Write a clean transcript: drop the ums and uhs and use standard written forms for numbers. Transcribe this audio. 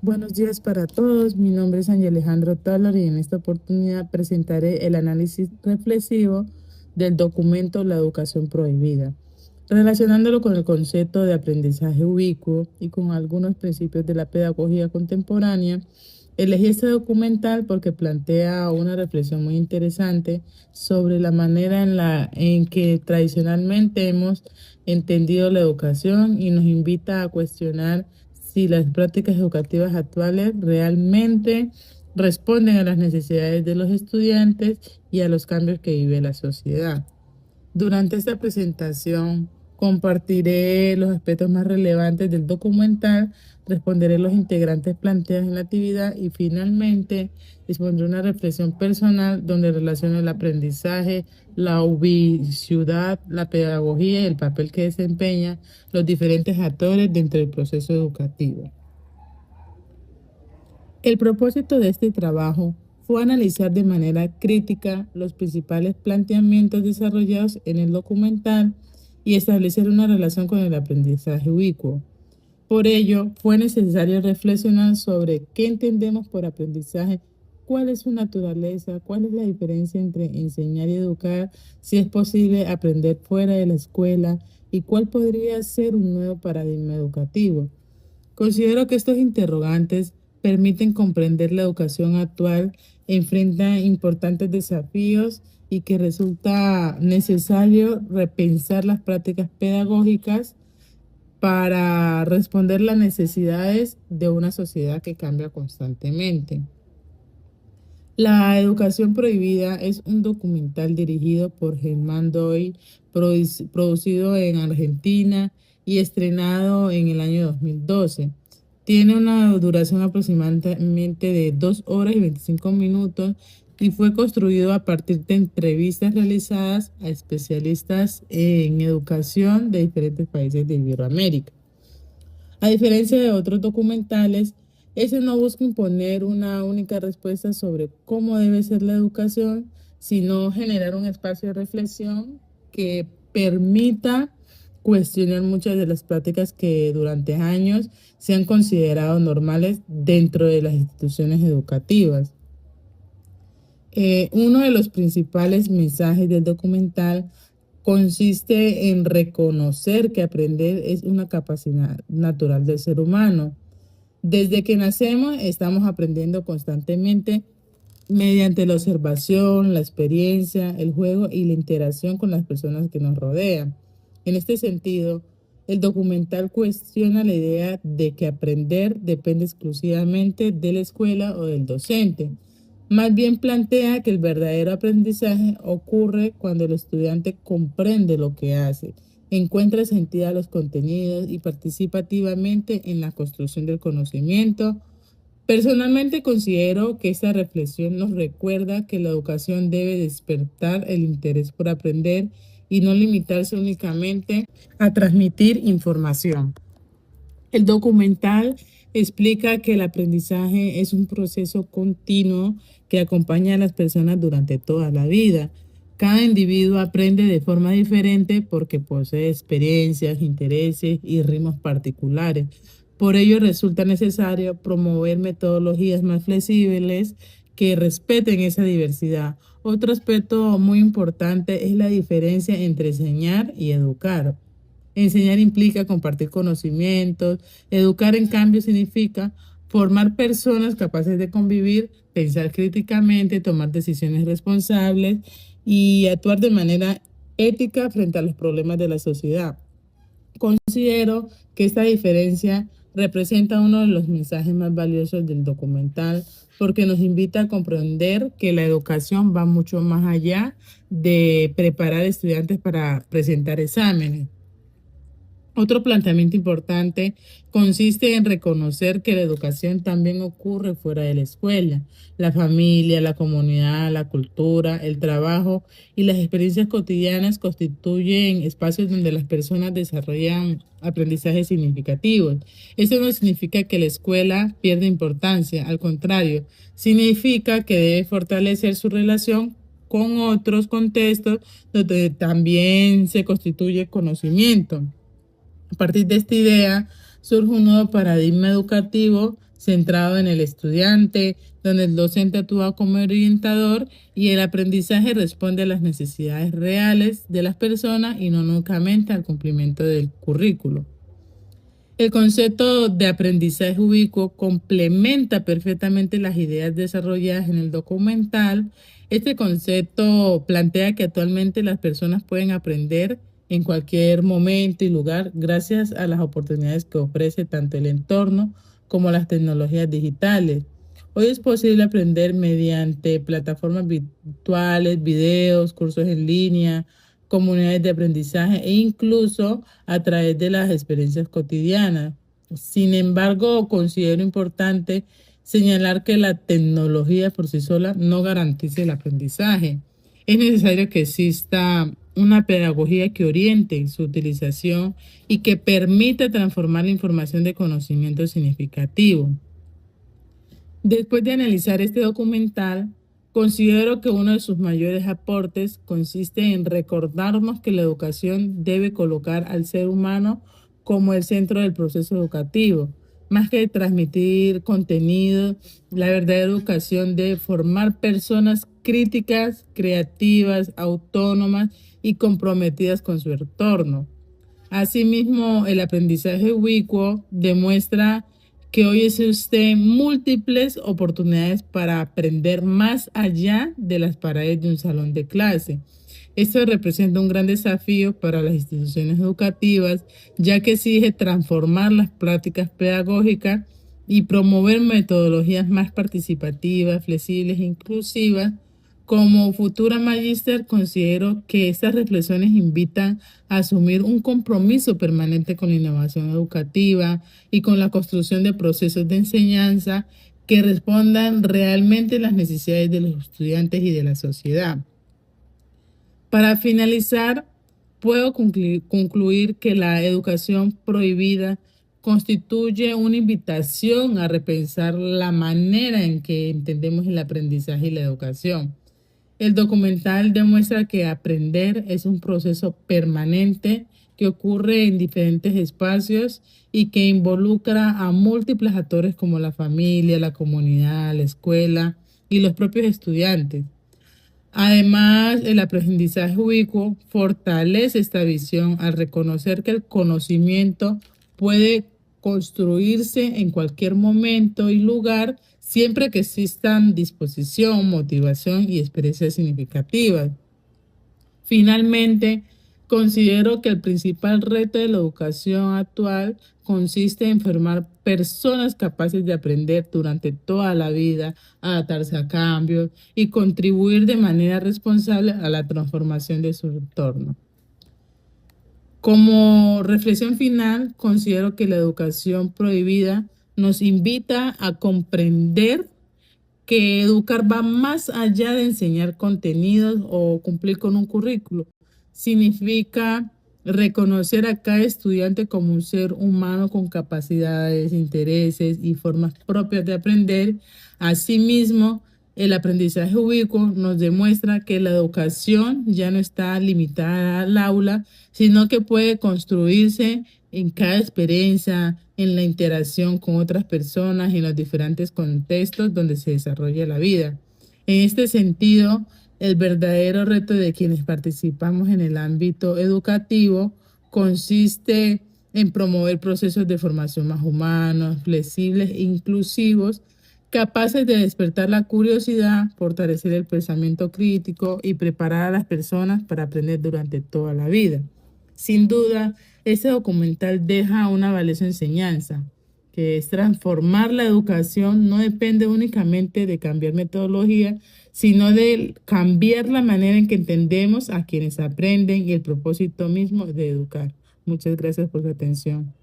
Buenos días para todos. Mi nombre es Ángel Alejandro Taylor y en esta oportunidad presentaré el análisis reflexivo del documento La Educación Prohibida, relacionándolo con el concepto de aprendizaje ubicuo y con algunos principios de la pedagogía contemporánea. Elegí este documental porque plantea una reflexión muy interesante sobre la manera en que tradicionalmente hemos entendido la educación y nos invita a cuestionar si las prácticas educativas actuales realmente responden a las necesidades de los estudiantes y a los cambios que vive la sociedad. Durante esta presentación compartiré los aspectos más relevantes del documental, responderé los integrantes planteados en la actividad y finalmente expondré una reflexión personal donde relaciono el aprendizaje, la ubicuidad, la pedagogía y el papel que desempeñan los diferentes actores dentro del proceso educativo. El propósito de este trabajo fue analizar de manera crítica los principales planteamientos desarrollados en el documental y establecer una relación con el aprendizaje ubicuo. Por ello, fue necesario reflexionar sobre qué entendemos por aprendizaje, cuál es su naturaleza, cuál es la diferencia entre enseñar y educar, si es posible aprender fuera de la escuela y cuál podría ser un nuevo paradigma educativo. Considero que estos interrogantes permiten comprender la educación actual, enfrenta importantes desafíos y que resulta necesario repensar las prácticas pedagógicas para responder las necesidades de una sociedad que cambia constantemente. La educación prohibida es un documental dirigido por Germán Doy, producido en Argentina y estrenado en el año 2012. Tiene una duración aproximadamente de 2 horas y 25 minutos y fue construido a partir de entrevistas realizadas a especialistas en educación de diferentes países de Iberoamérica. A diferencia de otros documentales, ese no busca imponer una única respuesta sobre cómo debe ser la educación, sino generar un espacio de reflexión que permita cuestionar muchas de las prácticas que durante años se han considerado normales dentro de las instituciones educativas. Uno de los principales mensajes del documental consiste en reconocer que aprender es una capacidad natural del ser humano. Desde que nacemos estamos aprendiendo constantemente mediante la observación, la experiencia, el juego y la interacción con las personas que nos rodean. En este sentido, el documental cuestiona la idea de que aprender depende exclusivamente de la escuela o del docente. Más bien plantea que el verdadero aprendizaje ocurre cuando el estudiante comprende lo que hace, encuentra sentido a los contenidos y participa activamente en la construcción del conocimiento. Personalmente considero que esta reflexión nos recuerda que la educación debe despertar el interés por aprender y no limitarse únicamente a transmitir información. El documental explica que el aprendizaje es un proceso continuo que acompaña a las personas durante toda la vida. Cada individuo aprende de forma diferente porque posee experiencias, intereses y ritmos particulares. Por ello resulta necesario promover metodologías más flexibles que respeten esa diversidad. Otro aspecto muy importante es la diferencia entre enseñar y educar. Enseñar implica compartir conocimientos, educar en cambio significa formar personas capaces de convivir, pensar críticamente, tomar decisiones responsables y actuar de manera ética frente a los problemas de la sociedad. Considero que esta diferencia representa uno de los mensajes más valiosos del documental porque nos invita a comprender que la educación va mucho más allá de preparar estudiantes para presentar exámenes. Otro planteamiento importante consiste en reconocer que la educación también ocurre fuera de la escuela. La familia, la comunidad, la cultura, el trabajo y las experiencias cotidianas constituyen espacios donde las personas desarrollan aprendizajes significativos. Eso no significa que la escuela pierda importancia, al contrario, significa que debe fortalecer su relación con otros contextos donde también se constituye conocimiento. A partir de esta idea surge un nuevo paradigma educativo centrado en el estudiante, donde el docente actúa como orientador y el aprendizaje responde a las necesidades reales de las personas y no únicamente al cumplimiento del currículo. El concepto de aprendizaje ubicuo complementa perfectamente las ideas desarrolladas en el documental. Este concepto plantea que actualmente las personas pueden aprender en cualquier momento y lugar gracias a las oportunidades que ofrece tanto el entorno como las tecnologías digitales. Hoy es posible aprender mediante plataformas virtuales, videos, cursos en línea, comunidades de aprendizaje e incluso a través de las experiencias cotidianas. Sin embargo, considero importante señalar que la tecnología por sí sola no garantiza el aprendizaje. Es necesario que exista una pedagogía que oriente su utilización y que permita transformar la información de conocimiento significativo. Después de analizar este documental, considero que uno de sus mayores aportes consiste en recordarnos que la educación debe colocar al ser humano como el centro del proceso educativo. Más que transmitir contenido, la verdadera educación debe formar personas críticas, creativas, autónomas y comprometidas con su entorno. Asimismo, el aprendizaje ubicuo demuestra que hoy existen múltiples oportunidades para aprender más allá de las paredes de un salón de clase. Esto representa un gran desafío para las instituciones educativas, ya que exige transformar las prácticas pedagógicas y promover metodologías más participativas, flexibles e inclusivas. Como futura magíster, considero que estas reflexiones invitan a asumir un compromiso permanente con la innovación educativa y con la construcción de procesos de enseñanza que respondan realmente a las necesidades de los estudiantes y de la sociedad. Para finalizar, puedo concluir que la educación prohibida constituye una invitación a repensar la manera en que entendemos el aprendizaje y la educación. El documental demuestra que aprender es un proceso permanente que ocurre en diferentes espacios y que involucra a múltiples actores como la familia, la comunidad, la escuela y los propios estudiantes. Además, el aprendizaje ubicuo fortalece esta visión al reconocer que el conocimiento puede construirse en cualquier momento y lugar siempre que existan disposición, motivación y experiencias significativas. Finalmente, considero que el principal reto de la educación actual consiste en formar personas capaces de aprender durante toda la vida, adaptarse a cambios y contribuir de manera responsable a la transformación de su entorno. Como reflexión final, considero que la educación prohibida nos invita a comprender que educar va más allá de enseñar contenidos o cumplir con un currículo. Significa reconocer a cada estudiante como un ser humano con capacidades, intereses y formas propias de aprender. Asimismo, el aprendizaje ubicuo nos demuestra que la educación ya no está limitada al aula, sino que puede construirse en cada experiencia, en la interacción con otras personas y en los diferentes contextos donde se desarrolla la vida. En este sentido, el verdadero reto de quienes participamos en el ámbito educativo consiste en promover procesos de formación más humanos, flexibles e inclusivos, capaces de despertar la curiosidad, fortalecer el pensamiento crítico y preparar a las personas para aprender durante toda la vida. Sin duda, este documental deja una valiosa enseñanza, que es transformar la educación no depende únicamente de cambiar metodología, sino de cambiar la manera en que entendemos a quienes aprenden y el propósito mismo de educar. Muchas gracias por su atención.